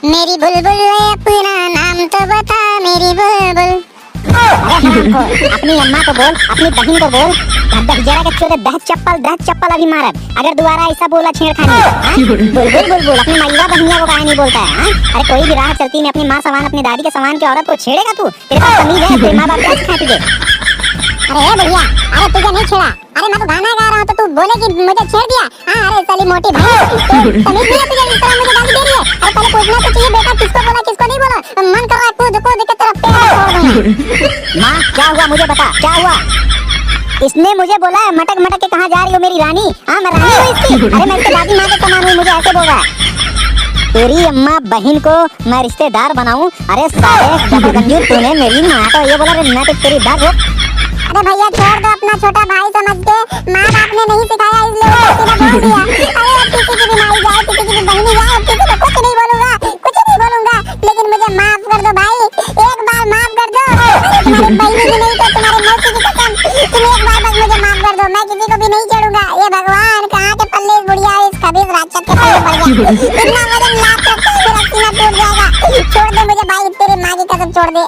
मेरी बुलबुल अपना नाम तो बता मेरी बुलबुल। अपनी अम्मा को बोल, अपनी बहन को बोल, जरा के चोरे 10 चप्पल अभी मारब अगर दोबारा ऐसा बोला छेड़खानी। बुलबुल बुलबुल अपनी मैया बहनिया को काहे नहीं बोलता है? अरे कोई भी राह चलती में अपनी माँ समान अपनी दादी के समान की औरत को छेड़ेगा तू? तेरे पास तमीज है? तेरे माँ बाप क्या सिखाए तुझे? अरे बढ़िया, अरे तुझे नहीं छेड़ा, अरे मैं तो गाना गा रहा हूँ तो तू बोले कि मुझे छेड़ दिया। हाँ अरे साली मोटी भाई, तमीज नहीं है तुझे? इस तरह मुझे गाली दे रही है। अरे पहले पूछना तो चाहिए बेटा किसको बोला किसको नहीं बोला। मन कर रहा है कूद कूद के तेरा पैर फोड़ दूंगा। माँ क्या हुआ मुझे बता, क्या हुआ? इसने मुझे बोला है मटक मटक के कहाँ जा रही हो मेरी रानी? हाँ मैं रानी हूँ इसकी। अरे मैं इसके दादी माँ के समान हूँ, मुझे ऐसे बोल रहा है। तेरी अम्मा बहन को मैं रिश्तेदार बनाऊं? अरे साले जबरदंजूर तूने मेरी माँ को ये बोला। मैं तो तेरी दाद हो। अरे भैया छोड़ दो, अपना छोटा भाई समझ के, माँ बाप ने नहीं सिखाया इसलिए वो सीधा बोल दिया। अरे अब किसी की भी माई जाए, किसी की भी बहनी जाए, किसी को कुछ नहीं बोलूंगा, कुछ नहीं बोलूंगा, लेकिन मुझे माफ कर दो भाई, एक बार माफ कर दो। तुम्हारी बहनी भी नहीं तो तुम्हारे मौसी की कसम, तुम एक बार बस मुझे माफ कर दो, मैं किसी को भी नहीं छेड़ूंगा। ये भगवान कहाँ के पल्ले इस बुढ़िया इस खबीज राक्षस के पल्ले पड़ गया। इतना वजन लाख रखता है मेरा सीना टूट जाएगा। छोड़ दे मुझे भाई, तेरी माँ की कसम छोड़ दे।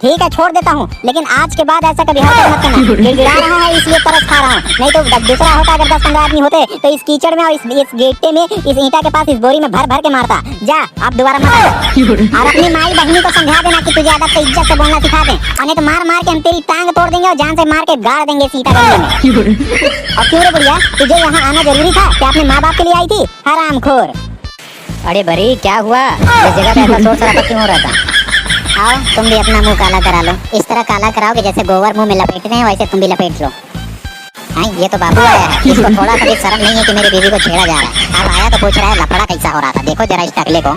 ठीक है छोड़ देता हूँ, लेकिन आज के बाद ऐसा कभी हरकत मत करना। गिड़गिड़ा रहा है इसलिए तरस खा रहा हूँ, नहीं तो दूसरा होता अगर 10-15 आदमी होते तो इस कीचड़ में और इस गेटे में, इस ईंटा के पास, इस बोरी में भर भर के मारता। जा आप दोबारा मत आओ। और अपनी माई बहनी को समझा देना कि तुझे आदत से इज्जत से बोलना सिखा दें, और नहीं तो मार मार के हम तेरी टांग तोड़ देंगे और जान से मार के गाड़ देंगे इस ईंटा गड्ढे में। और क्यों रे बुढ़िया, तुझे यहाँ आना जरूरी था? क्या अपने माँ बाप के लिए आई थी? हरामखोर। अरे बरी क्या हुआ? इस जगह पे ऐसा शोर शराबा क्यों हो रहा था? आओ तुम भी अपना मुंह काला करा लो, इस तरह काला कराओ कि जैसे गोबर मुंह में लपेटते हैं वैसे तुम भी लपेट लो। हाँ ये तो बाबू आया है, इसको थोड़ा सा भी शर्म नहीं है कि मेरी बीवी को छेड़ा जा रहा है। अब आया तो पूछ रहा है लफड़ा कैसा हो रहा था, देखो जरा इस टकले को।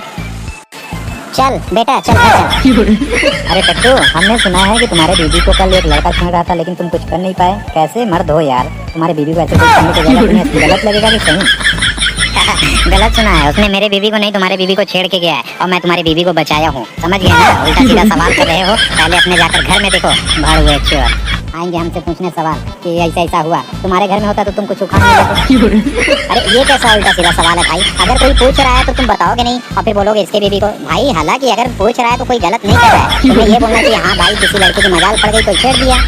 चल बेटा चल चल। अरे टट्टू, हमने सुना है कि तुम्हारे बीवी को कल एक लड़का छेड़ रहा था लेकिन तुम कुछ कर नहीं पाए। कैसे मर्द हो यार, तुम्हारे बीवी को ऐसे कुछ करने के जगह तुम्हें गलत लगेगा कि सही? गलत सुना है, उसने मेरे बीवी को नहीं तुम्हारे बीवी को छेड़ के गया है और मैं तुम्हारी बीवी को बचाया हूँ, समझ गए ना? उल्टा सीधा सवाल कर रहे हो, पहले अपने जाकर घर में देखो। भाड़ हुए चोर आएंगे हमसे पूछने सवाल कि ऐसा ऐसा हुआ, तुम्हारे घर में होता तो तुम कुछ उखाड़ नहीं लेते। अरे ये कैसा उल्टा सीधा सवाल है भाई? अगर कोई पूछ रहा है तो तुम बताओगे नहीं और फिर बोलोगे इसके बीवी को? भाई हालांकि अगर पूछ रहा है तो कोई गलत नहीं कर रहा है, तुम्हें ये बोलना चाहिए हाँ भाई किसी लड़की की मजाल पड़ गई तो छेड़ दिया।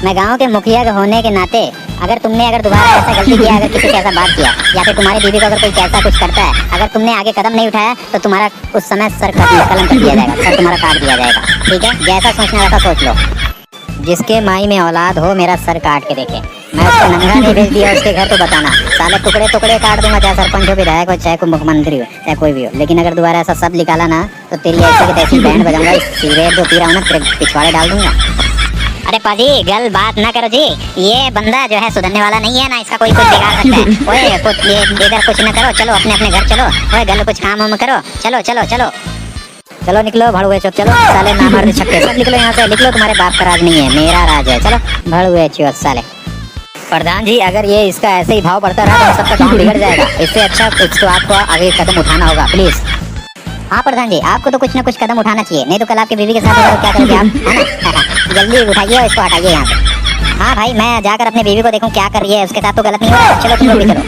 मैं गांव के मुखिया के होने के नाते अगर दोबारा ऐसा गलती किया, अगर किसी से ऐसा बात किया या फिर तुम्हारी बीवी को अगर कोई ऐसा कुछ करता है, अगर तुमने आगे कदम नहीं उठाया तो तुम्हारा उस समय सर कलम कर दिया जाएगा, सर तुम्हारा काट दिया जाएगा। ठीक है, जैसा सोचना वैसा सोच लो। जिसके माई में औलाद हो मेरा सर काट के देखे। मैं उसको नंगा नहीं भेज दिया उसके घर तो बताना, साले टुकड़े टुकड़े काट दूंगा, चाहे सरपंच हो, विधायक हो, चाहे कोई मुख्यमंत्री हो, चाहे कोई भी हो। लेकिन अगर दोबारा ऐसा सब निकाला ना तो तेरी ऐसी की तैसी बैंड बजाऊंगा, सिगरेट जो पी रहा हूँ ना तेरे पिछवाड़े डाल दूंगा। अरे पाजी गल बात ना करो जी, ये बंदा जो है सुधरने वाला नहीं है ना, इसका कोई कुछ बिगाड़ सकता है। ओए कुछ ये इधर कुछ न करो, चलो अपने अपने घर चलो। ओए गल कुछ काम वाम करो, चलो चलो चलो चलो निकलो भड़ुए चुप, चलो साले नामर्द छक्के सब निकलो यहाँ से, निकलो। तुम्हारे बाप का राज नहीं है, मेरा राज है। चलो भड़ुए चुप साले। प्रधान जी अगर ये इसका ऐसे ही भाव बढ़ता रहा तो सबका काम बिगड़ जाएगा, इससे अच्छा इसको आपको आगे कदम उठाना होगा प्लीज। हाँ प्रधान जी आपको तो कुछ न कुछ कदम उठाना चाहिए, नहीं तो कल आपकी बीवी के साथ तो क्या करोगे आप, है ना? जल्दी उठाइए और इसको हटाइए यहाँ से। हाँ भाई मैं जाकर अपनी बीवी को देखूं क्या कर रही है, उसके साथ तो गलत नहीं हो रहा है। चलो तुम लोग भी चलो।